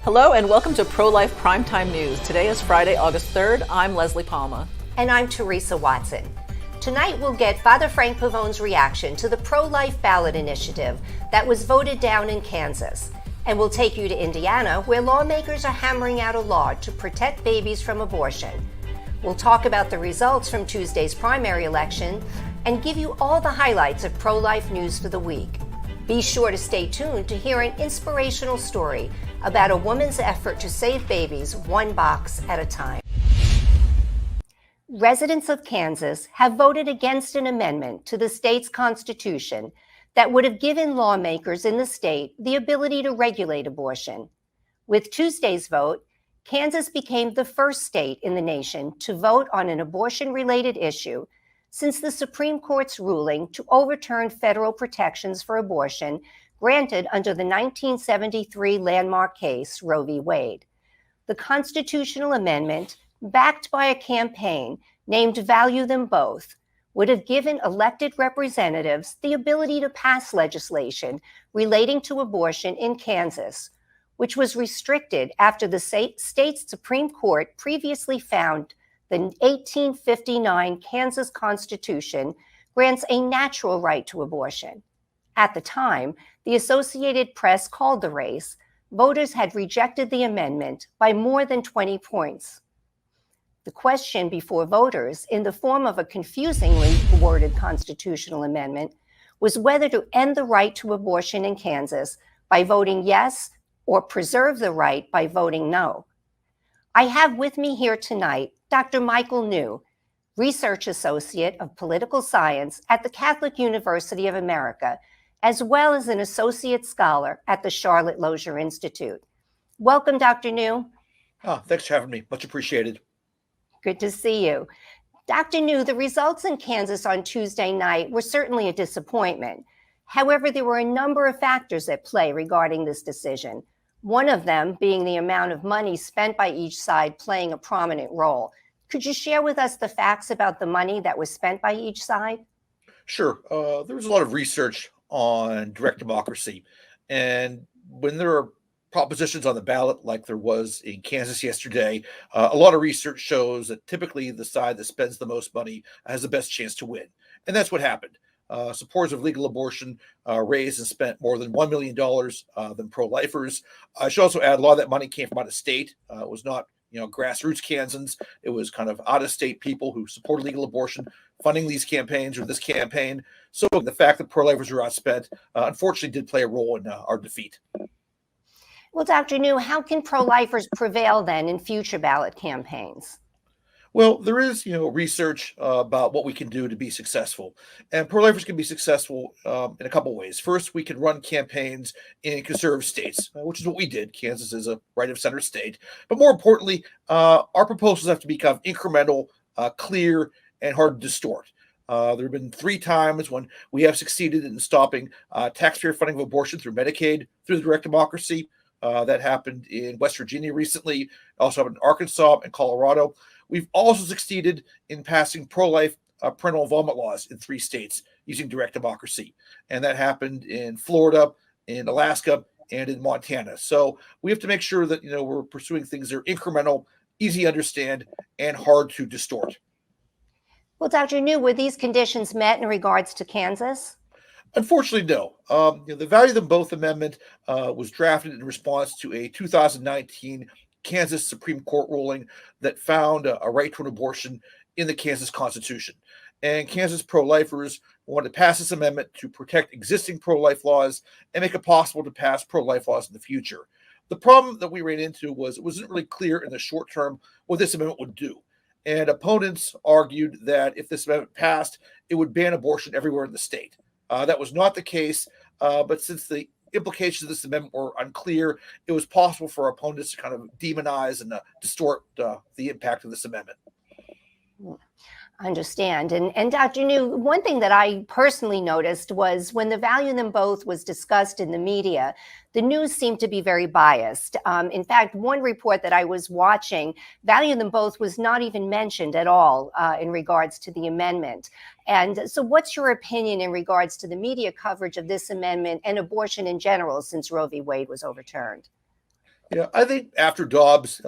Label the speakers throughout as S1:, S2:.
S1: Hello and welcome to Prolife Prime Time News. Today is Friday, August 3rd. I'm Leslie Palma.
S2: And I'm Teresa Watson. Tonight we'll get Father Frank Pavone's reaction to the pro-life ballot initiative that was voted down in Kansas. And we'll take you to Indiana, where lawmakers are hammering out a law to protect babies from abortion. We'll talk about the results from Tuesday's primary election and give you all the highlights of pro-life news for the week. Be sure to stay tuned to hear an inspirational story about a woman's effort to save babies one box at a time. Residents of Kansas have voted against an amendment to the state's constitution that would have given lawmakers in the state the ability to regulate abortion. With Tuesday's vote, Kansas became the first state in the nation to vote on an abortion-related issue since the Supreme Court's ruling to overturn federal protections for abortion granted under the 1973 landmark case Roe v. Wade. The constitutional amendment, backed by a campaign named Value Them Both, would have given elected representatives the ability to pass legislation relating to abortion in Kansas, which was restricted after the state's Supreme Court previously found the 1859 Kansas Constitution grants a natural right to abortion. At the time, the Associated Press called the race. Voters had rejected the amendment by more than 20 points. The question before voters, in the form of a confusingly worded constitutional amendment, was whether to end the right to abortion in Kansas by voting yes or preserve the right by voting no. I have with me here tonight Dr. Michael New, Research Associate of Political Science at the Catholic University of America, as well as an Associate Scholar at the Charlotte Lozier Institute. Welcome, Dr. New.
S3: Thanks for having me. Much appreciated.
S2: Good to see you. Dr. New, the results in Kansas on Tuesday night were certainly a disappointment. However, there were a number of factors at play regarding this decision, one of them being the amount of money spent by each side playing a prominent role. Could you share with us the facts about the money that was spent by each side?
S3: Sure. There was a lot of research on direct democracy. And when there are propositions on the ballot, like there was in Kansas yesterday, a lot of research shows that typically the side that spends the most money has the best chance to win. And that's what happened. Supporters of legal abortion raised and spent more than $1 million than pro-lifers. I should also add a lot of that money came from out of state. It was not, grassroots Kansans. It was kind of out-of-state people who supported legal abortion funding these campaigns or this campaign. So the fact that pro-lifers were outspent, unfortunately, did play a role in our defeat.
S2: Well, Dr. New, how can pro-lifers prevail then in future ballot campaigns?
S3: Well, there is, research about what we can do to be successful. And pro-lifers can be successful in a couple of ways. First, we can run campaigns in conservative states, which is what we did. Kansas is a right-of-center state. But more importantly, our proposals have to be kind of incremental, clear, and hard to distort. There have been 3 times when we have succeeded in stopping taxpayer funding of abortion through Medicaid, through the direct democracy. That happened in West Virginia recently, also happened in Arkansas and Colorado. We've also succeeded in passing pro-life parental involvement laws in 3 states using direct democracy. And that happened in Florida, in Alaska, and in Montana. So we have to make sure that, we're pursuing things that are incremental, easy to understand, and hard to distort.
S2: Well, Dr. New, were these conditions met in regards to Kansas?
S3: Unfortunately, no. The Value Them Both amendment was drafted in response to a 2019 Kansas Supreme Court ruling that found a right to an abortion in the Kansas Constitution. And Kansas pro-lifers wanted to pass this amendment to protect existing pro-life laws and make it possible to pass pro-life laws in the future. The problem that we ran into was it wasn't really clear in the short term what this amendment would do. And opponents argued that if this amendment passed, it would ban abortion everywhere in the state. That was not the case, but since the implications of this amendment were unclear, it was possible for opponents to kind of demonize and distort the impact of this amendment.
S2: Understand. And Dr. New, one thing that I personally noticed was when the Value Them Both was discussed in the media, the news seemed to be very biased. In fact, one report that I was watching, Value Them Both was not even mentioned at all in regards to the amendment. And so what's your opinion in regards to the media coverage of this amendment and abortion in general since Roe v. Wade was overturned?
S3: Yeah, I think after Dobbs,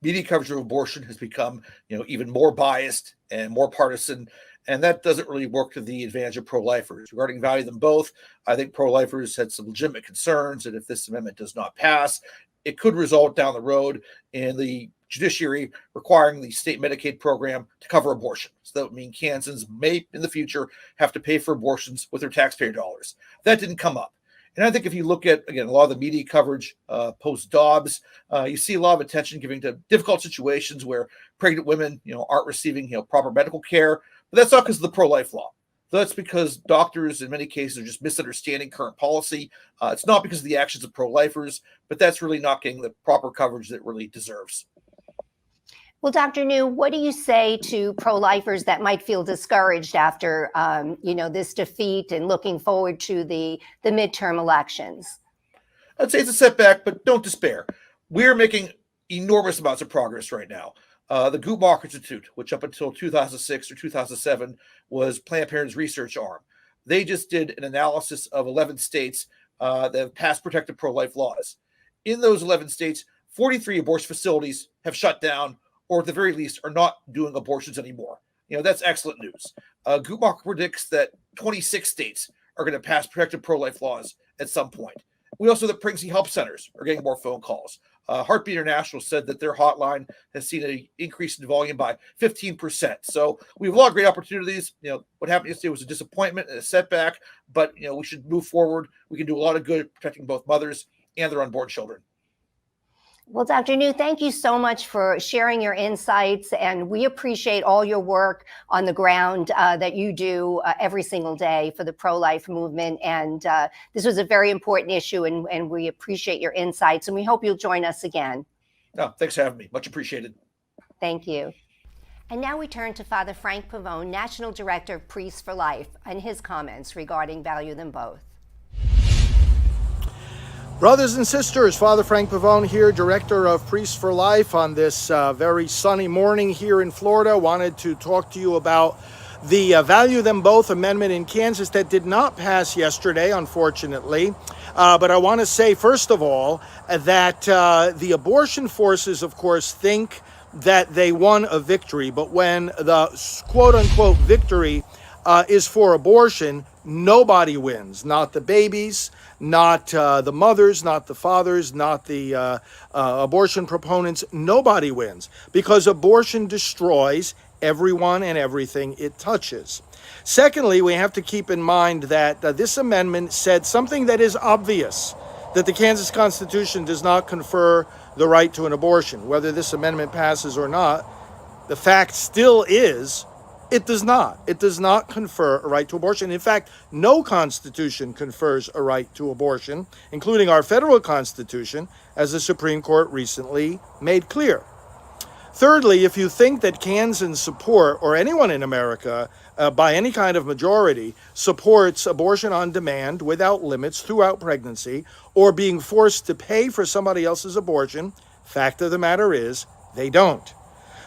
S3: media coverage of abortion has become, even more biased and more partisan, and that doesn't really work to the advantage of pro-lifers. Regarding value them both, I think pro-lifers had some legitimate concerns, and if this amendment does not pass, it could result down the road in the judiciary requiring the state Medicaid program to cover abortion. So that would mean Kansans may, in the future, have to pay for abortions with their taxpayer dollars. That didn't come up. And I think if you look at, again, a lot of the media coverage post Dobbs, you see a lot of attention given to difficult situations where pregnant women, aren't receiving, proper medical care. But that's not because of the pro-life law. That's because doctors, in many cases, are just misunderstanding current policy. It's not because of the actions of pro-lifers, but that's really not getting the proper coverage that it really deserves.
S2: Well, Dr. New, what do you say to pro-lifers that might feel discouraged after, this defeat and looking forward to the midterm elections?
S3: I'd say it's a setback, but don't despair. We're making enormous amounts of progress right now. The Guttmacher Institute, which up until 2006 or 2007 was Planned Parenthood's research arm, they just did an analysis of 11 states that have passed protective pro-life laws. In those 11 states, 43 abortion facilities have shut down, or at the very least are not doing abortions anymore. That's excellent news. Guttmacher predicts that 26 states are going to pass protective pro-life laws at some point. We also know that pregnancy help centers are getting more phone calls. Heartbeat International said that their hotline has seen an increase in volume by 15%. So we have a lot of great opportunities. What happened yesterday was a disappointment and a setback, but we should move forward. We can do a lot of good protecting both mothers and their unborn children.
S2: Well, Dr. New, thank you so much for sharing your insights, and we appreciate all your work on the ground that you do every single day for the pro-life movement. And this was a very important issue, and we appreciate your insights, and we hope you'll join us again.
S3: No, thanks for having me. Much appreciated.
S2: Thank you. And now we turn to Father Frank Pavone, National Director of Priests for Life, and his comments regarding Value Them Both.
S4: Brothers and sisters, Father Frank Pavone here, Director of Priests for Life, on this very sunny morning here in Florida. Wanted to talk to you about the Value Them Both amendment in Kansas that did not pass yesterday, unfortunately. But I want to say, first of all, that the abortion forces, of course, think that they won a victory. But when the quote-unquote victory is for abortion, nobody wins. Not the babies, not the mothers, not the fathers, not the abortion proponents. Nobody wins, because abortion destroys everyone and everything it touches. Secondly, we have to keep in mind that this amendment said something that is obvious, that the Kansas Constitution does not confer the right to an abortion. Whether this amendment passes or not, the fact still is it does not. It does not confer a right to abortion. In fact, no constitution confers a right to abortion, including our federal constitution, as the Supreme Court recently made clear. Thirdly, if you think that Kansans support, or anyone in America, by any kind of majority, supports abortion on demand without limits throughout pregnancy, or being forced to pay for somebody else's abortion, fact of the matter is, they don't.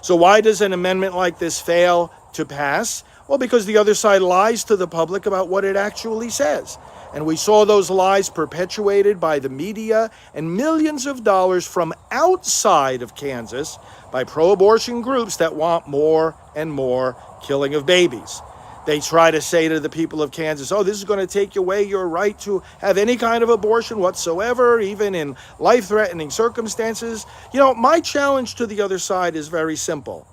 S4: So why does an amendment like this fail to pass? Well, because the other side lies to the public about what it actually says. And we saw those lies perpetuated by the media and millions of dollars from outside of Kansas by pro-abortion groups that want more and more killing of babies. They try to say to the people of Kansas, oh, this is going to take away your right to have any kind of abortion whatsoever, even in life-threatening circumstances. My challenge to the other side is very simple.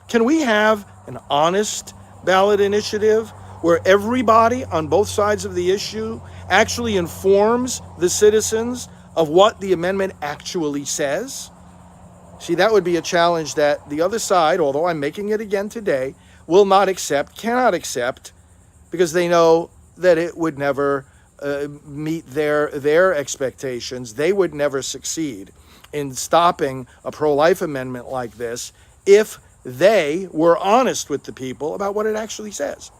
S4: Can we have an honest ballot initiative where everybody on both sides of the issue actually informs the citizens of what the amendment actually says? See, that would be a challenge that the other side, although I'm making it again today, will not accept, cannot accept, because they know that it would never meet their expectations. They would never succeed in stopping a pro-life amendment like this if they were honest with the people about what it actually says.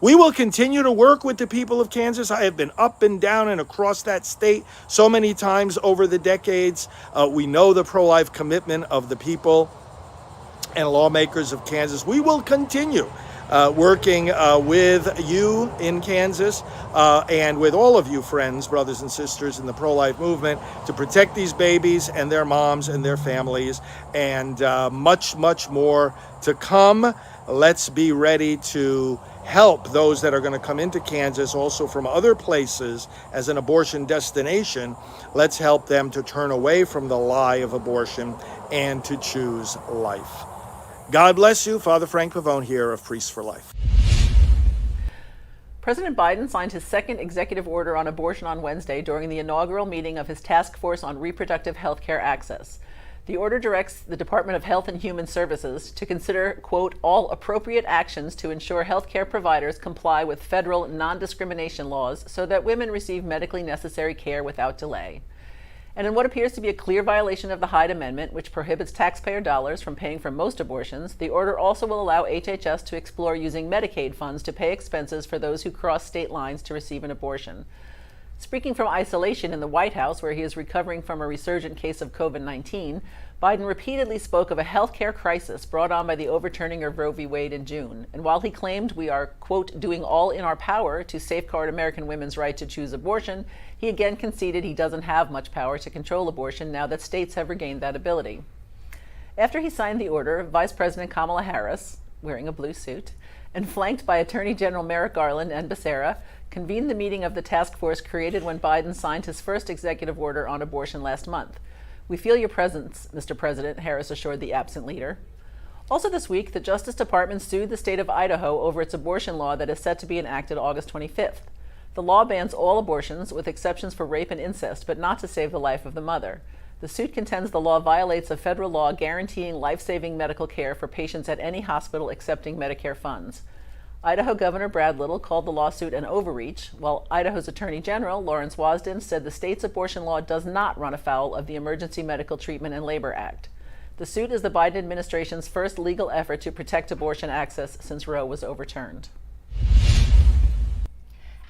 S4: We will continue to work with the people of Kansas. I have been up and down and across that state so many times over the decades. We know the pro-life commitment of the people and lawmakers of Kansas. We will continue working with you in Kansas and with all of you friends, brothers and sisters in the pro-life movement to protect these babies and their moms and their families, and much, much more to come. Let's be ready to help those that are going to come into Kansas also from other places as an abortion destination. Let's help them to turn away from the lie of abortion and to choose life. God bless you. Father Frank Pavone here of Priests for Life.
S1: President Biden signed his second executive order on abortion on Wednesday during the inaugural meeting of his task force on reproductive health care access. The order directs the Department of Health and Human Services to consider, quote, all appropriate actions to ensure healthcare providers comply with federal non-discrimination laws so that women receive medically necessary care without delay. And in what appears to be a clear violation of the Hyde Amendment, which prohibits taxpayer dollars from paying for most abortions, the order also will allow HHS to explore using Medicaid funds to pay expenses for those who cross state lines to receive an abortion. Speaking from isolation in the White House, where he is recovering from a resurgent case of COVID-19, Biden repeatedly spoke of a healthcare crisis brought on by the overturning of Roe v. Wade in June. And while he claimed we are, quote, doing all in our power to safeguard American women's right to choose abortion, he again conceded he doesn't have much power to control abortion now that states have regained that ability. After he signed the order, Vice President Kamala Harris, wearing a blue suit, and flanked by Attorney General Merrick Garland and Becerra, convened the meeting of the task force created when Biden signed his first executive order on abortion last month. We feel your presence, Mr. President, Harris assured the absent leader. Also this week, the Justice Department sued the state of Idaho over its abortion law that is set to be enacted August 25th. The law bans all abortions, with exceptions for rape and incest, but not to save the life of the mother. The suit contends the law violates a federal law guaranteeing life-saving medical care for patients at any hospital accepting Medicare funds. Idaho Governor Brad Little called the lawsuit an overreach, while Idaho's Attorney General Lawrence Wasden said the state's abortion law does not run afoul of the Emergency Medical Treatment and Labor Act. The suit is the Biden administration's first legal effort to protect abortion access since Roe was overturned.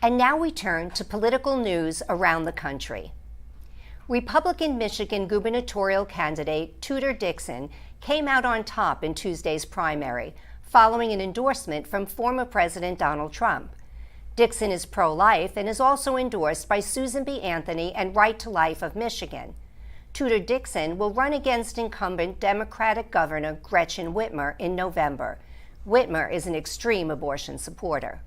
S2: And now we turn to political news around the country. Republican Michigan gubernatorial candidate Tudor Dixon came out on top in Tuesday's primary, following an endorsement from former President Donald Trump. Dixon is pro-life and is also endorsed by Susan B. Anthony and Right to Life of Michigan. Tudor Dixon will run against incumbent Democratic Governor Gretchen Whitmer in November. Whitmer is an extreme abortion supporter.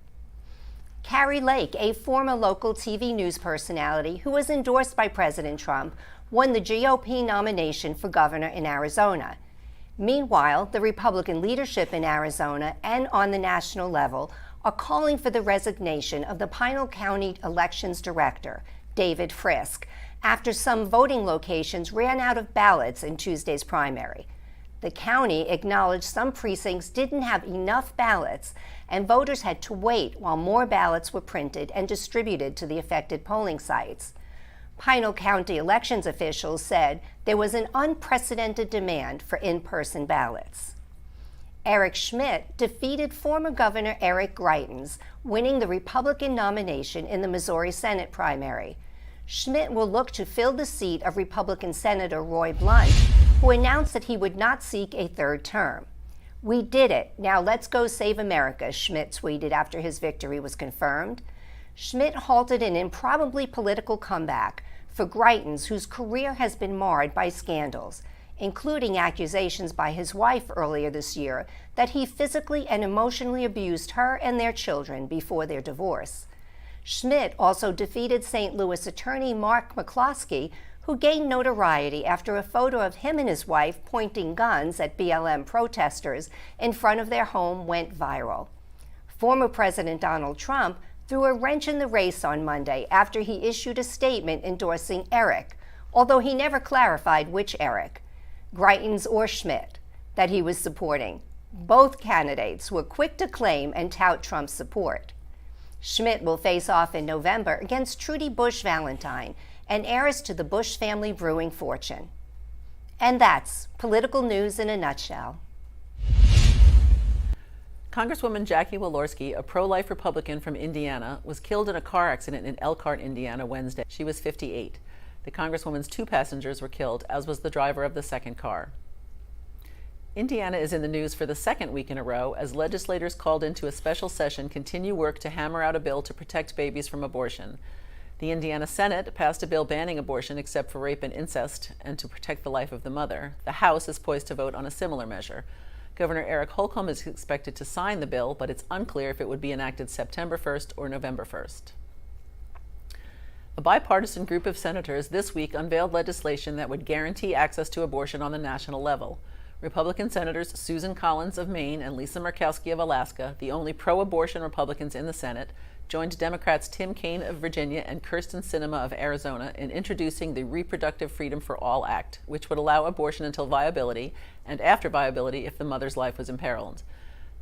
S2: Carrie Lake, a former local TV news personality who was endorsed by President Trump, won the GOP nomination for governor in Arizona. Meanwhile, the Republican leadership in Arizona and on the national level are calling for the resignation of the Pinal County Elections Director, David Frisk, after some voting locations ran out of ballots in Tuesday's primary. The county acknowledged some precincts didn't have enough ballots, and voters had to wait while more ballots were printed and distributed to the affected polling sites. Pinal County elections officials said there was an unprecedented demand for in-person ballots. Eric Schmidt defeated former Governor Eric Greitens, winning the Republican nomination in the Missouri Senate primary. Schmidt will look to fill the seat of Republican Senator Roy Blunt, who announced that he would not seek a third term. "We did it. Now let's go save America," Schmidt tweeted after his victory was confirmed. Schmidt halted an improbably political comeback for Greitens, whose career has been marred by scandals, including accusations by his wife earlier this year that he physically and emotionally abused her and their children before their divorce. Schmidt also defeated St. Louis attorney Mark McCloskey, who gained notoriety after a photo of him and his wife pointing guns at BLM protesters in front of their home went viral. Former President Donald Trump threw a wrench in the race on Monday after he issued a statement endorsing Eric, although he never clarified which Eric, Greitens or Schmidt, that he was supporting. Both candidates were quick to claim and tout Trump's support. Schmidt will face off in November against Trudy Bush Valentine, an heiress to the Bush family brewing fortune. And that's political news in a nutshell.
S1: Congresswoman Jackie Walorski, a pro-life Republican from Indiana, was killed in a car accident in Elkhart, Indiana, Wednesday. She was 58. The Congresswoman's 2 passengers were killed, as was the driver of the second car. Indiana is in the news for the second week in a row as legislators called into a special session continue work to hammer out a bill to protect babies from abortion. The Indiana Senate passed a bill banning abortion except for rape and incest and to protect the life of the mother. The House is poised to vote on a similar measure. Governor Eric Holcomb is expected to sign the bill, but it's unclear if it would be enacted September 1st or November 1st. A bipartisan group of senators this week unveiled legislation that would guarantee access to abortion on the national level. Republican Senators Susan Collins of Maine and Lisa Murkowski of Alaska, the only pro-abortion Republicans in the Senate, joined Democrats Tim Kaine of Virginia and Kyrsten Sinema of Arizona in introducing the Reproductive Freedom for All Act, which would allow abortion until viability and after viability if the mother's life was imperiled.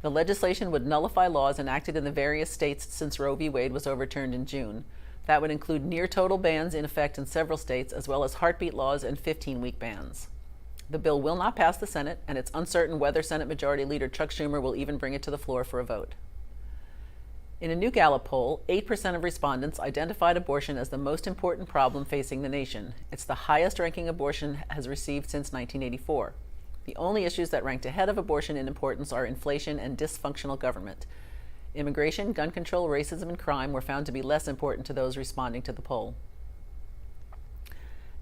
S1: The legislation would nullify laws enacted in the various states since Roe v. Wade was overturned in June. That would include near-total bans in effect in several states, as well as heartbeat laws and 15-week bans. The bill will not pass the Senate, and it's uncertain whether Senate Majority Leader Chuck Schumer will even bring it to the floor for a vote. In a new Gallup poll, 8% of respondents identified abortion as the most important problem facing the nation. It's the highest ranking abortion has received since 1984. The only issues that ranked ahead of abortion in importance are inflation and dysfunctional government. Immigration, gun control, racism, and crime were found to be less important to those responding to the poll.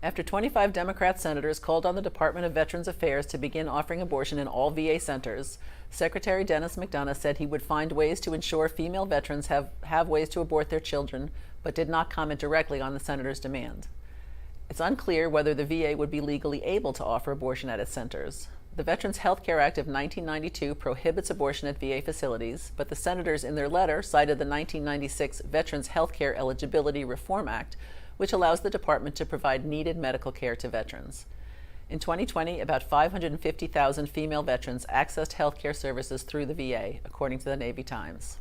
S1: After 25 Democrat senators called on the Department of Veterans Affairs to begin offering abortion in all VA centers, Secretary Dennis McDonough said he would find ways to ensure female veterans have ways to abort their children, but did not comment directly on the senators' demand. It's unclear whether the VA would be legally able to offer abortion at its centers. The Veterans Health Care Act of 1992 prohibits abortion at VA facilities, but the senators in their letter cited the 1996 Veterans Health Care Eligibility Reform Act, which allows the department to provide needed medical care to veterans. In 2020, about 550,000 female veterans accessed health care services through the VA, according to the Navy Times.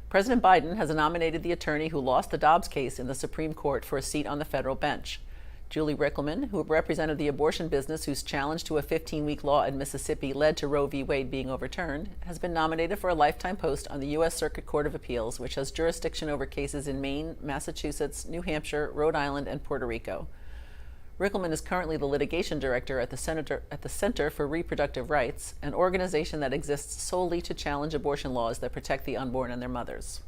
S1: President Biden has nominated the attorney who lost the Dobbs case in the Supreme Court for a seat on the federal bench. Julie Rickleman, who represented the abortion business whose challenge to a 15-week law in Mississippi led to Roe v. Wade being overturned, has been nominated for a lifetime post on the U.S. Circuit Court of Appeals, which has jurisdiction over cases in Maine, Massachusetts, New Hampshire, Rhode Island, and Puerto Rico. Rickleman is currently the litigation director at the Center for Reproductive Rights, an organization that exists solely to challenge abortion laws that protect the unborn and their mothers.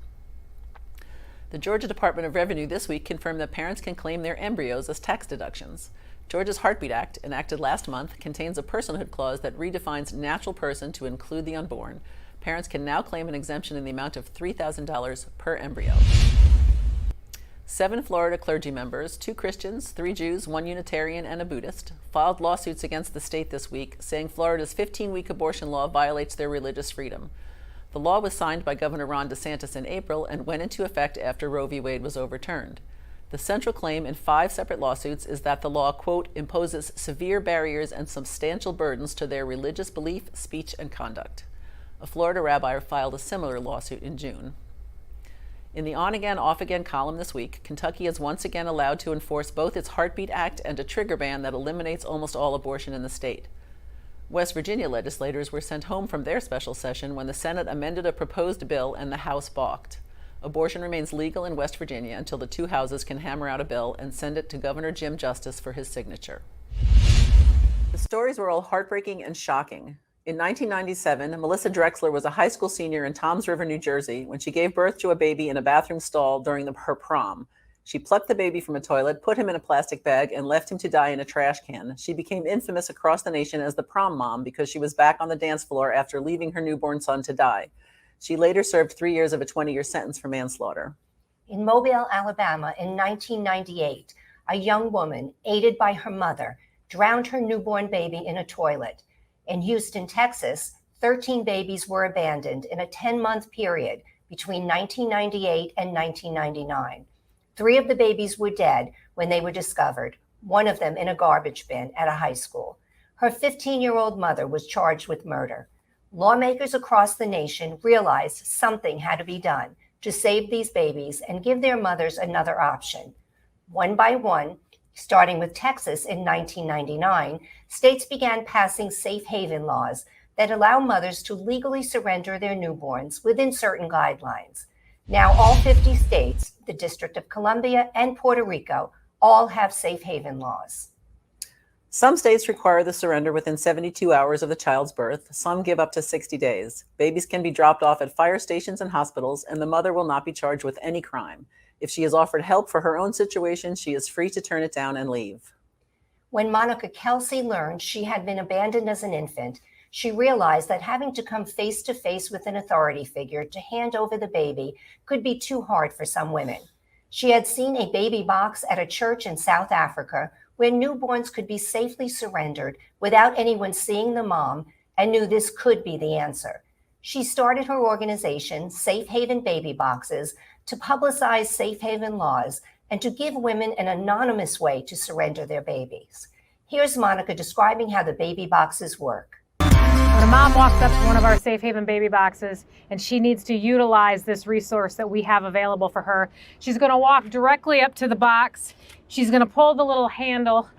S1: The Georgia Department of Revenue this week confirmed that parents can claim their embryos as tax deductions. Georgia's Heartbeat Act, enacted last month, contains a personhood clause that redefines natural person to include the unborn. Parents can now claim an exemption in the amount of $3,000 per embryo. 7 Florida clergy members, 2 Christians, 3 Jews, 1 Unitarian, and a Buddhist, filed lawsuits against the state this week, saying Florida's 15-week abortion law violates their religious freedom. The law was signed by Governor Ron DeSantis in April and went into effect after Roe v. Wade was overturned. The central claim in 5 separate lawsuits is that the law, quote, imposes severe barriers and substantial burdens to their religious belief, speech, and conduct. A Florida rabbi filed a similar lawsuit in June. In the on-again, off-again column this week, Kentucky is once again allowed to enforce both its Heartbeat Act and a trigger ban that eliminates almost all abortion in the state. West Virginia legislators were sent home from their special session when the Senate amended a proposed bill and the House balked. Abortion remains legal in West Virginia until the 2 houses can hammer out a bill and send it to Governor Jim Justice for his signature. The stories were all heartbreaking and shocking. In 1997, Melissa Drexler was a high school senior in Toms River, New Jersey, when she gave birth to a baby in a bathroom stall during her prom. She plucked the baby from a toilet, put him in a plastic bag, and left him to die in a trash can. She became infamous across the nation as the prom mom because she was back on the dance floor after leaving her newborn son to die. She later served 3 years of a 20-year sentence for manslaughter.
S2: In Mobile, Alabama, in 1998, a young woman, aided by her mother, drowned her newborn baby in a toilet. In Houston, Texas, 13 babies were abandoned in a 10-month period between 1998 and 1999. 3 of the babies were dead when they were discovered, one of them in a garbage bin at a high school. Her 15-year-old mother was charged with murder. Lawmakers across the nation realized something had to be done to save these babies and give their mothers another option. One by one, starting with Texas in 1999, states began passing safe haven laws that allow mothers to legally surrender their newborns within certain guidelines. Now, all 50 states, the District of Columbia, and Puerto Rico all have safe haven laws.
S1: Some states require the surrender within 72 hours of the child's birth. Some give up to 60 days. Babies can be dropped off at fire stations and hospitals, and the mother will not be charged with any crime. If she is offered help for her own situation, she is free to turn it down and leave.
S2: When Monica Kelsey learned she had been abandoned as an infant, she realized that having to come face to face with an authority figure to hand over the baby could be too hard for some women. She had seen a baby box at a church in South Africa where newborns could be safely surrendered without anyone seeing the mom, and knew this could be the answer. She started her organization, Safe Haven Baby Boxes, to publicize safe haven laws and to give women an anonymous way to surrender their babies. Here's Monica describing how the baby boxes work.
S5: When a mom walks up to one of our Safe Haven Baby Boxes and she needs to utilize this resource that we have available for her, she's going to walk directly up to the box. She's going to pull the little handle.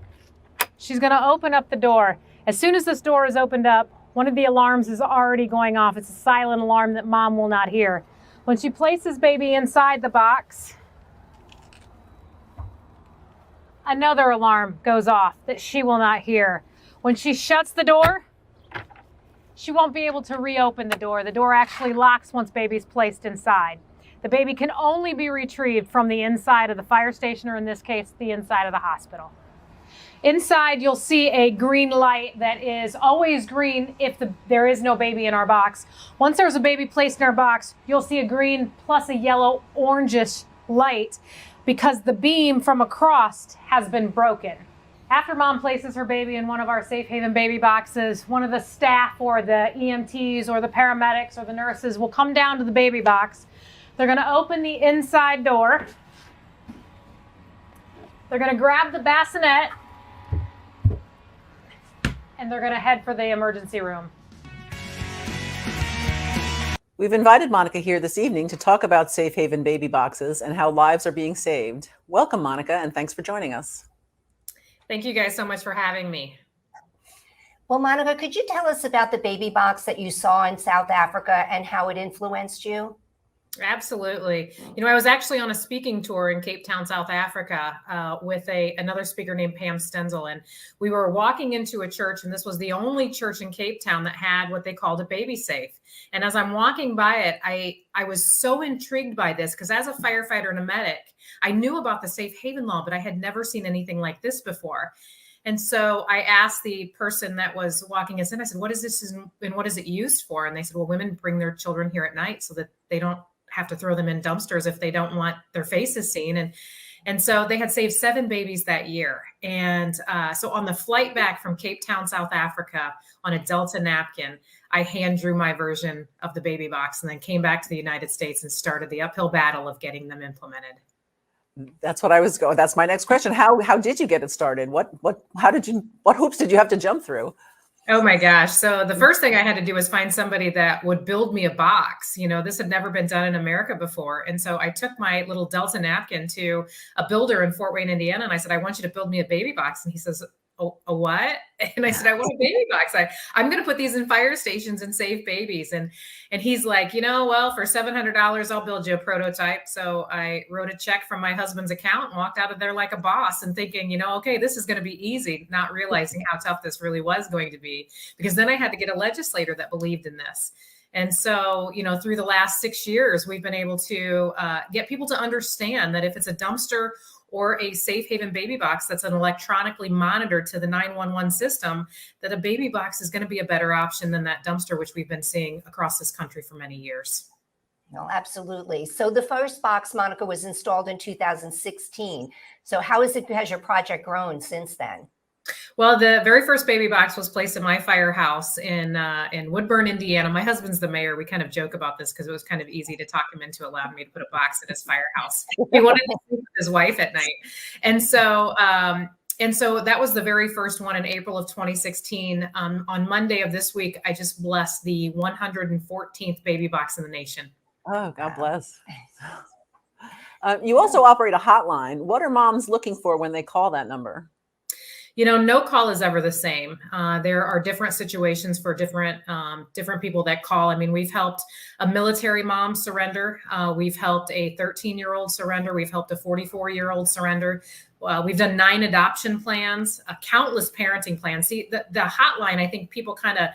S5: She's going to open up the door. As soon as this door is opened up, one of the alarms is already going off. It's a silent alarm that mom will not hear. When she places baby inside the box, another alarm goes off that she will not hear. When she shuts the door, she won't be able to reopen the door. The door actually locks once baby's placed inside. The baby can only be retrieved from the inside of the fire station, or in this case, the inside of the hospital. Inside, you'll see a green light that is always green if there is no baby in our box. Once there's a baby placed in our box, you'll see a green plus a yellow orangish light because the beam from across has been broken. After mom places her baby in one of our Safe Haven Baby Boxes, one of the staff or the EMTs or the paramedics or the nurses will come down to the baby box. They're going to open the inside door. They're going to grab the bassinet and they're going to head for the emergency room.
S1: We've invited Monica here this evening to talk about Safe Haven Baby Boxes and how lives are being saved. Welcome, Monica, and thanks for joining us.
S6: Thank you guys so much for having me.
S2: Well, Monica, could you tell us about the baby box that you saw in South Africa and how it influenced you?
S6: Absolutely. You know, I was actually on a speaking tour in Cape Town, South Africa, with another speaker named Pam Stenzel. And we were walking into a church, and this was the only church in Cape Town that had what they called a baby safe. And as I'm walking by it, I was so intrigued by this because as a firefighter and a medic, I knew about the safe haven law, but I had never seen anything like this before. And so I asked the person that was walking us in, I said, what is this and what is it used for? And they said, well, women bring their children here at night so that they don't have to throw them in dumpsters if they don't want their faces seen. And so they had saved 7 babies that year. And so on the flight back from Cape Town, South Africa, on a Delta napkin, I hand drew my version of the baby box and then came back to the United States and started the uphill battle of getting them implemented.
S1: That's what I was going. That's my next question. How did you get it started? What hoops did you have to jump through?
S6: Oh my gosh. So the first thing I had to do was find somebody that would build me a box. You know, this had never been done in America before. And so I took my little Delta napkin to a builder in Fort Wayne, Indiana. And I said, I want you to build me a baby box. And he says, oh, a what? And I said, I want a baby box. I'm going to put these in fire stations and save babies. And he's like, you know, well, for $700, I'll build you a prototype. So I wrote a check from my husband's account and walked out of there like a boss and thinking, you know, okay, this is going to be easy, not realizing how tough this really was going to be, because then I had to get a legislator that believed in this. And so, you know, through the last 6 years, we've been able to get people to understand that if it's a dumpster or a safe haven baby box that's an electronically monitored to the 911 system, that a baby box is going to be a better option than that dumpster, which we've been seeing across this country for many years.
S2: No, absolutely. So the first box, Monica, was installed in 2016. So how has your project grown since then?
S6: Well, the very first baby box was placed in my firehouse in Woodburn, Indiana. My husband's the mayor. We kind of joke about this because it was kind of easy to talk him into allowing me to put a box in his firehouse. He wanted to sleep with his wife at night. And so that was the very first one in April of 2016. On Monday of this week, I just blessed the 114th baby box in the nation.
S1: Oh, God bless. You also operate a hotline. What are moms looking for when they call that number?
S6: No call is ever the same. There are different situations for different people that call. I mean, we've helped a military mom surrender. We've helped a 13-year-old surrender. We've helped a 44-year-old surrender. We've done 9 adoption plans, countless parenting plans. See, the hotline, I think people kind of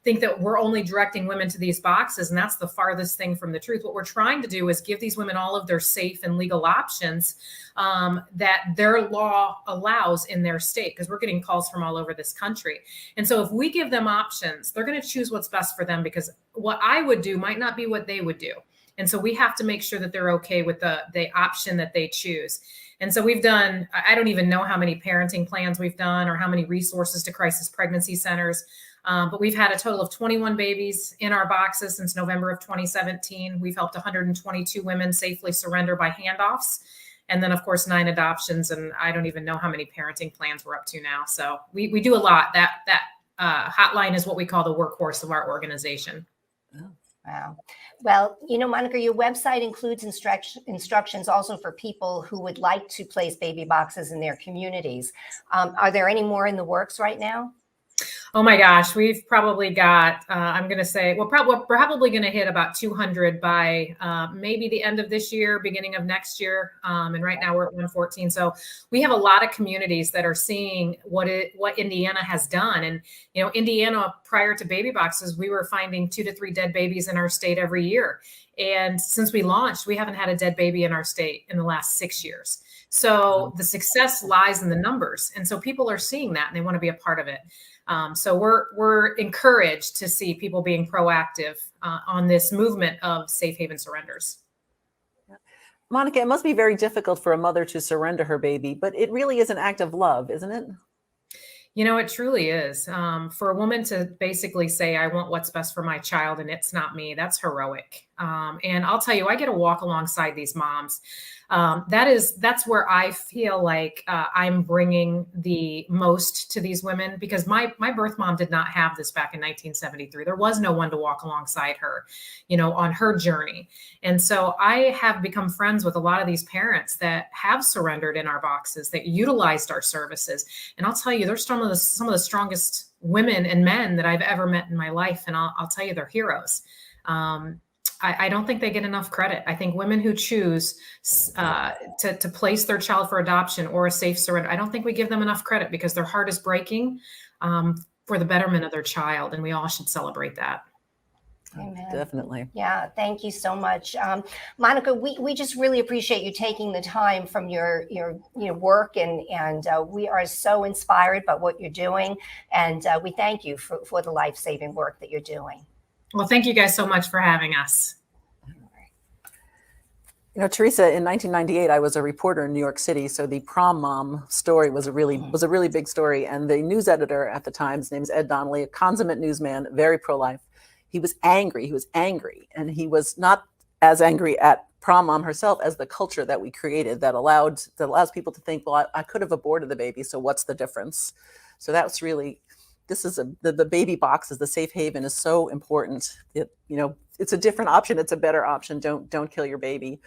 S6: think that we're only directing women to these boxes, and that's the farthest thing from the truth. What we're trying to do is give these women all of their safe and legal options that their law allows in their state, because we're getting calls from all over this country. And so if we give them options, they're going to choose what's best for them, because what I would do might not be what they would do. And so we have to make sure that they're okay with the option that they choose. And so we've done, I don't even know how many parenting plans we've done or how many resources to crisis pregnancy centers. But we've had a total of 21 babies in our boxes since November of 2017. We've helped 122 women safely surrender by handoffs. And then, of course, 9 adoptions. And I don't even know how many parenting plans we're up to now. So we do a lot. That hotline is what we call the workhorse of our organization.
S2: Wow. Well, Monica, your website includes instructions also for people who would like to place baby boxes in their communities. Are there any more in the works right now?
S6: Oh my gosh, we've probably got, I'm going to say, we're probably going to hit about 200 by maybe the end of this year, beginning of next year. And right now we're at 114. So we have a lot of communities that are seeing what Indiana has done. And, Indiana, prior to baby boxes, we were finding 2 to 3 dead babies in our state every year. And since we launched, we haven't had a dead baby in our state in the last 6 years. So the success lies in the numbers. And so people are seeing that and they want to be a part of it. So we're encouraged to see people being proactive on this movement of safe haven surrenders.
S1: Monica, it must be very difficult for a mother to surrender her baby, but it really is an act of love, isn't it?
S6: It truly is. For a woman to basically say, I want what's best for my child and it's not me, that's heroic. And I'll tell you, I get to walk alongside these moms. That's where I feel like I'm bringing the most to these women, because my birth mom did not have this back in 1973. There was no one to walk alongside her, on her journey. And so I have become friends with a lot of these parents that have surrendered in our boxes, that utilized our services. And I'll tell you, they're some of the strongest women and men that I've ever met in my life. And I'll tell you, they're heroes. I don't think they get enough credit. I think women who choose to place their child for adoption or a safe surrender, I don't think we give them enough credit, because their heart is breaking for the betterment of their child. And we all should celebrate that.
S2: Amen.
S1: Definitely.
S2: Yeah, thank you so much. Monica, we just really appreciate you taking the time from your work, and we are so inspired by what you're doing. And we thank you for the life-saving work that you're doing.
S6: Well, thank you guys so much for having us.
S1: Teresa, in 1998, I was a reporter in New York City. So the prom mom story was a really big story. And the news editor at the time, his name is Ed Donnelly, a consummate newsman, very pro-life. He was angry. And he was not as angry at prom mom herself as the culture that we created that allows people to think, well, I could have aborted the baby, so what's the difference? So that's really, the baby boxes, the safe haven is so important. It's a different option. It's a better option. Don't kill your baby.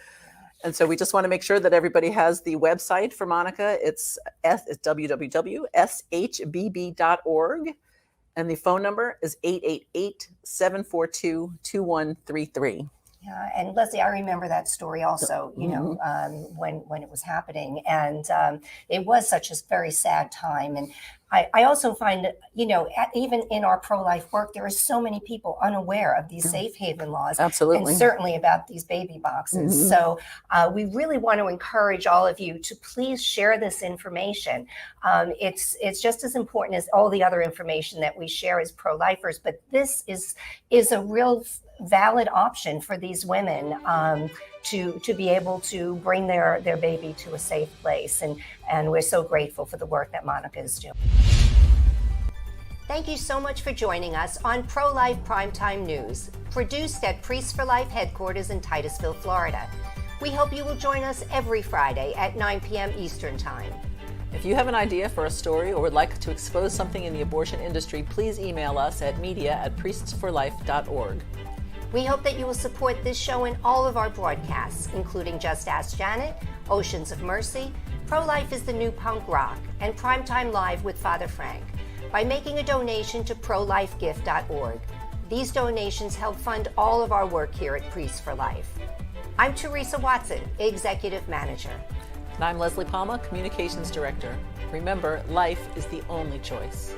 S1: And so we just want to make sure that everybody has the website for Monica. It's www.shbb.org. And the phone number is 888-742-2133.
S2: Yeah, and Leslie, I remember that story also, when it was happening. And it was such a very sad time. And I also find, even in our pro-life work, there are so many people unaware of these safe haven laws.
S1: Absolutely.
S2: And certainly about these baby boxes. Mm-hmm. So we really want to encourage all of you to please share this information. It's just as important as all the other information that we share as pro-lifers, but this is a real valid option for these women to be able to bring their baby to a safe place. And we're so grateful for the work that Monica is doing. Thank you so much for joining us on Prolife Prime Time News, produced at Priests for Life headquarters in Titusville, Florida. We hope you will join us every Friday at 9 p.m. Eastern Time.
S1: If you have an idea for a story or would like to expose something in the abortion industry, please email us at media@priestsforlife.org.
S2: We hope that you will support this show and all of our broadcasts, including Just Ask Janet, Oceans of Mercy, Pro-life is the new punk rock and Primetime Live with Father Frank by making a donation to prolifegift.org. These donations help fund all of our work here at Priests for Life. I'm Teresa Watson, Executive Manager.
S1: And I'm Leslie Palma, Communications Director. Remember, life is the only choice.